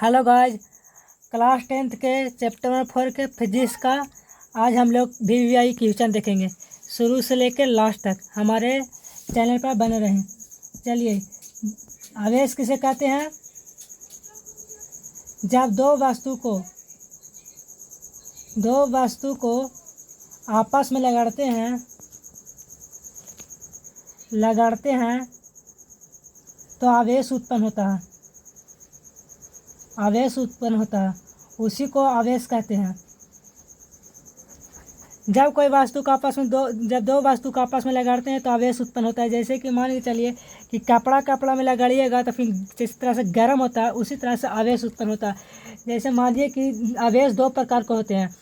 Hello guys, class 10th के chapter number 4 के physics का आज हम लोग VVI क्वेश्चन देखेंगे। शुरू से लेकर लास्ट तक हमारे चैनल पर बने रहें। चलिए, आवेश किसे कहते हैं? जब दो वस्तु को आपस में लगाड़ते हैं तो आवेश उत्पन्न होता है। उसी को आवेश कहते हैं। जब दो वस्तु को आपस में लगाड़ते हैं तो आवेश उत्पन्न होता है। जैसे कि मान के चलिए कि कपड़ा में लगाड़िएगा तो फिर जिस तरह से गर्म होता है उसी तरह से आवेश उत्पन्न होता है। जैसे मानिए कि आवेश दो प्रकार के होते हैं।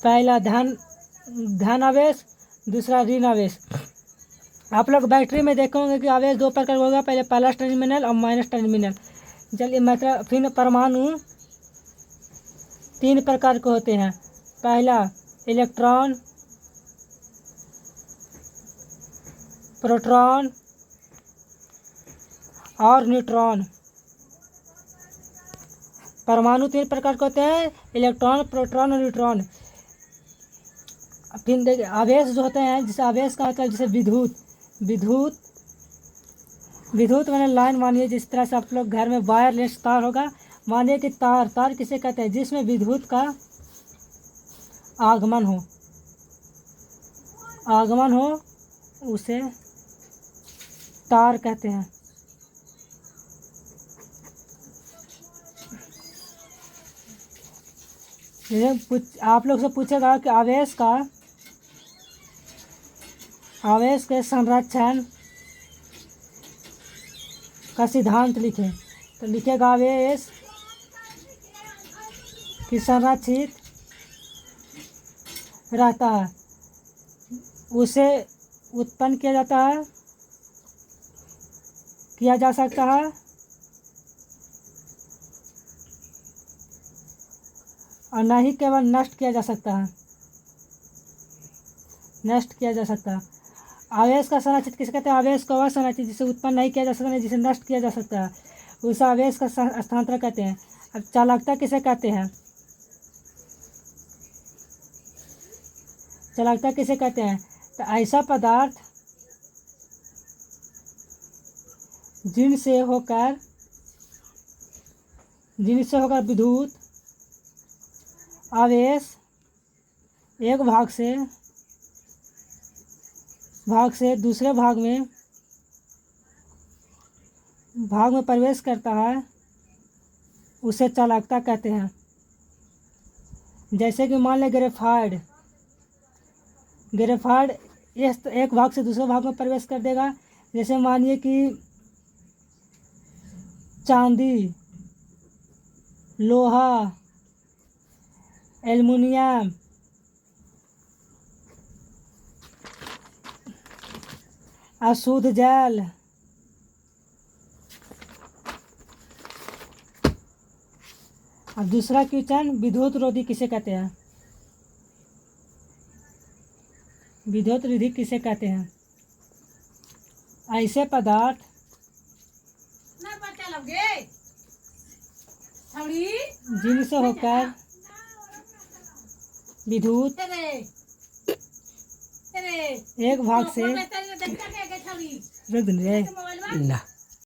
पहला धन आवेश, दूसरा ऋण आवेश। आप लोग बैटरी में देखे होंगे कि आवेश दो प्रकार का होगा, पहले प्लस टर्मिनल और माइनस टर्मिनल। चलिए, मतलब फिर परमाणु तीन प्रकार के होते हैं। पहला इलेक्ट्रॉन, प्रोटॉन और न्यूट्रॉन। परमाणु तीन प्रकार के होते हैं, इलेक्ट्रॉन, प्रोटॉन और न्यूट्रॉन। फिर देखिए आवेश जो होते हैं, जिसे आवेश का मतलब जैसे विद्युत मैंने लाइन। मानिए जिस तरह से आप लोग घर में वायरलेस तार होगा, मानिए कि तार किसे कहते हैं? जिसमें विद्युत का आगमन हो उसे तार कहते हैं। आप लोग से पूछेगा कि आवेश के संरक्षण का सिद्धांत लिखें, तो लिखेगा आवेश कि संरक्षित रहता है, उसे उत्पन्न किया जा सकता है और न ही केवल नष्ट किया जा सकता है। आवेश का संरक्षित किसे कहते हैं? आवेश को वह संरक्षित जिसे उत्पन्न नहीं किया जा सकता, नहीं जिसे नष्ट किया जा सकता है, उसे आवेश का स्थानांतरण कहते हैं। अब चालकता किसे कहते हैं? तो ऐसा पदार्थ जिनसे होकर विद्युत आवेश एक भाग से दूसरे भाग में प्रवेश करता है, उसे चालकता कहते हैं। जैसे कि मान लें ग्रेफाइट एक भाग से दूसरे भाग में प्रवेश कर देगा। जैसे मानिए कि चांदी, लोहा, एल्युमिनियम, अशुद्ध जल, अब दूसरा क्वेश्चन, विद्युत रोधी किसे कहते हैं? ऐसे पदार्थ जिनसे होकर विद्युत एक भाग से